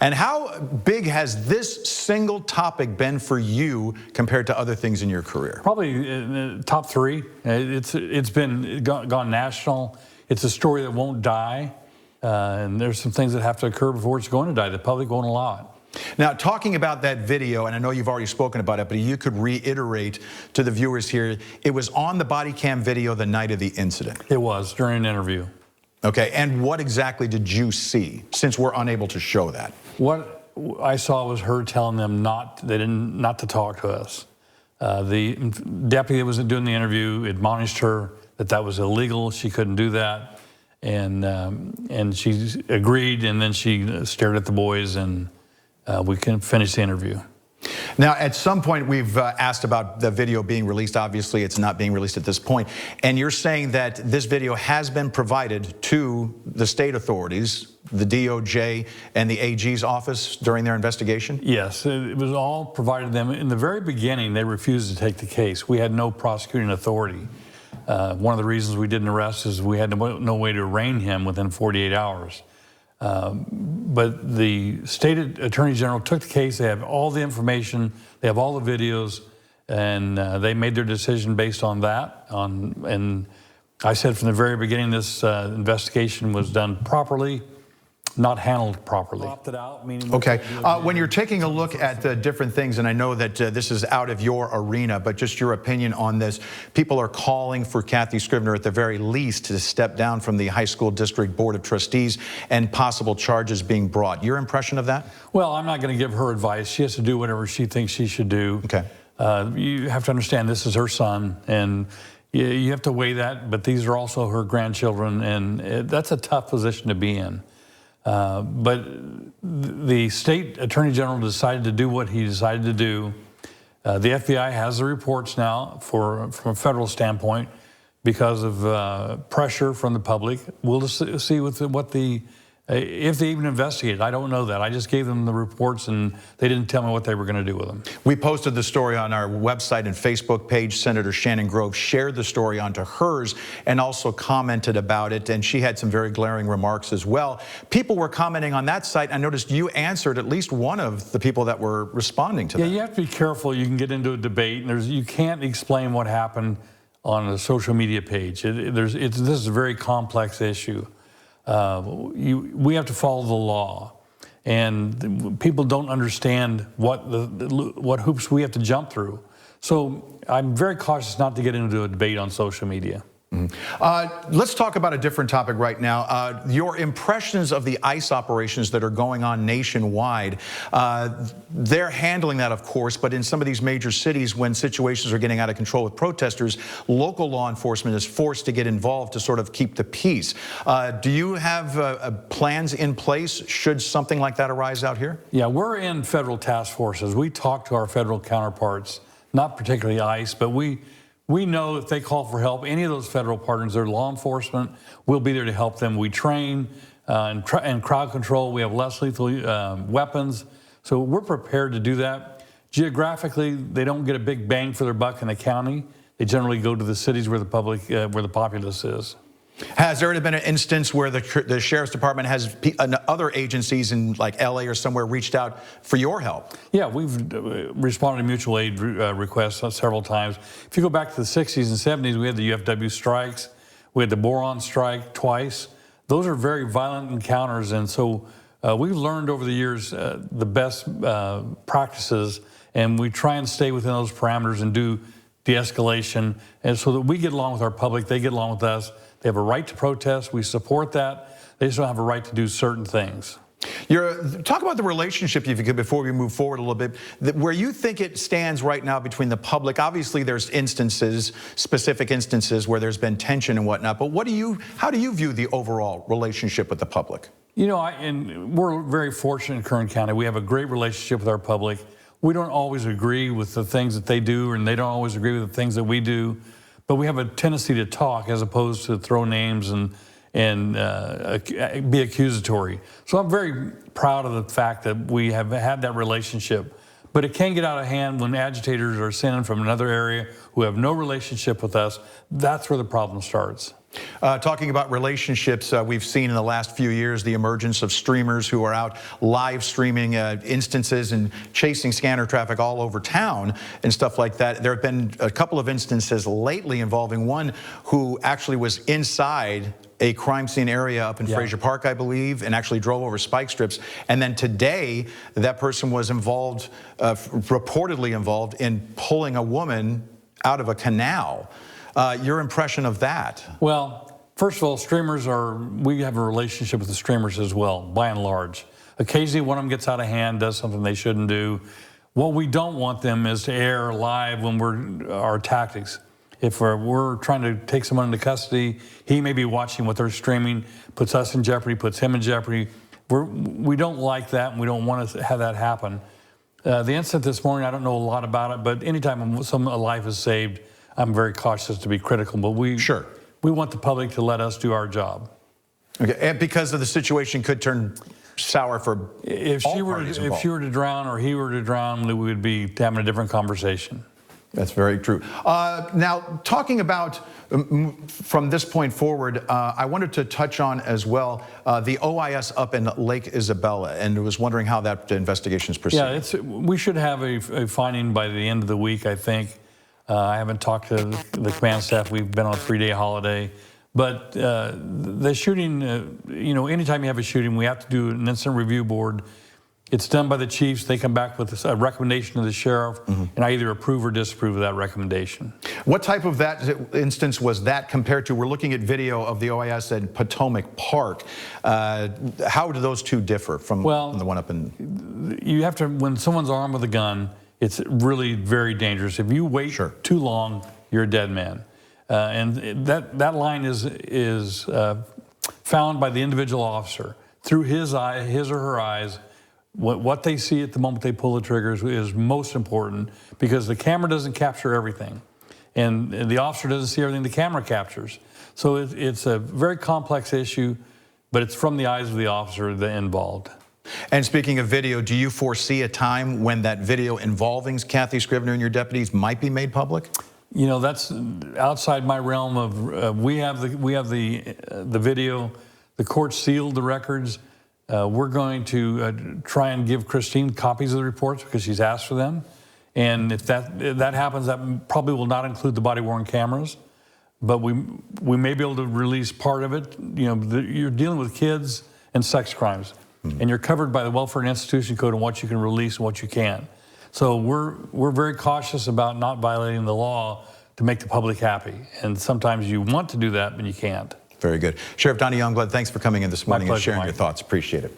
And how big has this single topic been for you compared to other things in your career? Probably top three. It's been gone national. It's a story that won't die, and there's some things that have to occur before it's going to die. The public won't allow it. Now, talking about that video, and I know you've already spoken about it, but you could reiterate to the viewers here, it was on the body cam video the night of the incident. It was during an interview. Okay, and what exactly did you see, since we're unable to show that? What I saw was her telling them not to talk to us. The deputy that was doing the interview admonished her that that was illegal. She couldn't do that, and she agreed. And then she stared at the boys, and we can finish the interview. Now, at some point, we've asked about the video being released. Obviously, it's not being released at this point. And you're saying that this video has been provided to the state authorities, the DOJ and the AG's office during their investigation? Yes, it was all provided to them. In the very beginning, they refused to take the case. We had no prosecuting authority. One of the reasons we didn't arrest is we had no way to arraign him within 48 hours. But the state attorney general took the case. They have all the information, they have all the videos, and they made their decision based on that. And I said from the very beginning, this investigation was done properly, not handled properly. Opted out, meaning okay. When you're taking a look at the different things, and I know that this is out of your arena, but just your opinion on this, people are calling for Kathy Scrivner at the very least to step down from the high school district board of trustees and possible charges being brought. Your impression of that? Well, I'm not going to give her advice. She has to do whatever she thinks she should do. Okay. You have to understand this is her son, and you have to weigh that, but these are also her grandchildren, and that's a tough position to be in. But the state attorney general decided to do what he decided to do. The FBI has the reports now from a federal standpoint because of pressure from the public. We'll just see if they even investigated. I don't know that. I just gave them the reports, and they didn't tell me what they were going to do with them. We posted the story on our website and Facebook page. Senator Shannon Grove shared the story onto hers and also commented about it, and she had some very glaring remarks as well. People were commenting on that site. I noticed you answered at least one of the people that were responding to that. Yeah, you have to be careful. You can get into a debate, and you can't explain what happened on a social media page. This is a very complex issue. We have to follow the law, and people don't understand what hoops we have to jump through. So I'm very cautious not to get into a debate on social media. Let's talk about a different topic right now. Your impressions of the ICE operations that are going on nationwide. They're handling that, of course, but in some of these major cities, when situations are getting out of control with protesters, local law enforcement is forced to get involved to sort of keep the peace. Do you have plans in place should something like that arise out here? Yeah, we're in federal task forces. We talk to our federal counterparts, not particularly ICE, but we know if they call for help, any of those federal partners, their law enforcement, we'll be there to help them. We train and crowd control. We have less lethal weapons. So we're prepared to do that. Geographically, they don't get a big bang for their buck in the county. They generally go to the cities where the populace is. Has there been an instance where the Sheriff's Department has other agencies in like LA or somewhere reached out for your help? Yeah, we've responded to mutual aid requests several times. If you go back to the 60s and 70s, we had the UFW strikes. We had the boron strike twice. Those are very violent encounters, and so we've learned over the years the best practices, and we try and stay within those parameters and do de-escalation, and so that we get along with our public, they get along with us. They have a right to protest. We support that. They just don't have a right to do certain things. Talk about the relationship, if you could, before we move forward a little bit, where you think it stands right now between the public. Obviously, there's specific instances where there's been tension and whatnot, but how do you view the overall relationship with the public? You know, and we're very fortunate in Kern County. We have a great relationship with our public. We don't always agree with the things that they do, and they don't always agree with the things that we do. But we have a tendency to talk as opposed to throw names and be accusatory. So I'm very proud of the fact that we have had that relationship. But it can get out of hand when agitators are sent in from another area who have no relationship with us. That's where the problem starts. Talking about relationships, we've seen in the last few years the emergence of streamers who are out live streaming instances and chasing scanner traffic all over town and stuff like that. There have been a couple of instances lately involving one who actually was inside a crime scene area up in Fraser Park, I believe, and actually drove over spike strips. And then today, that person was involved, reportedly involved in pulling a woman out of a canal. Your impression of that? Well, first of all, streamers we have a relationship with the streamers as well, by and large. Occasionally one of them gets out of hand, does something they shouldn't do. What we don't want them is to air live when our tactics. If we're trying to take someone into custody, he may be watching what they're streaming, puts us in jeopardy, puts him in jeopardy. We don't like that, and we don't want to have that happen. The incident this morning, I don't know a lot about it, but anytime a life is saved, I'm very cautious to be critical, but we want the public to let us do our job. Okay, and because of the situation could turn sour for if she were to drown or he were to drown, we would be having a different conversation. That's very true. Now, talking about from this point forward, I wanted to touch on as well the OIS up in Lake Isabella, and was wondering how that investigation is proceeding. Yeah, we should have a finding by the end of the week, I think. I haven't talked to the command staff. We've been on a 3-day holiday. But the shooting, anytime you have a shooting, we have to do an incident review board. It's done by the chiefs. They come back with a recommendation to the sheriff, and I either approve or disapprove of that recommendation. What type of that instance was that compared to? We're looking at video of the OIS at Potomac Park. How do those two differ from the one up in? You have to, when someone's armed with a gun, it's really very dangerous. If you wait too long, you're a dead man. And that line is found by the individual officer through his or her eyes. What they see at the moment they pull the triggers is most important, because the camera doesn't capture everything, and the officer doesn't see everything the camera captures. So it's a very complex issue, but it's from the eyes of the officer involved. And speaking of video, do you foresee a time when that video involving Kathy Scrivner and your deputies might be made public? You know, that's outside my realm of. We have the video. The court sealed the records. We're going to try and give Christine copies of the reports because she's asked for them. And if that happens, that probably will not include the body-worn cameras. But we may be able to release part of it. You know, you're dealing with kids and sex crimes. And you're covered by the Welfare and Institution Code on what you can release and what you can't. So we're very cautious about not violating the law to make the public happy. And sometimes you want to do that, but you can't. Very good. Sheriff Donny Youngblood, thanks for coming in this morning and sharing your thoughts. Appreciate it.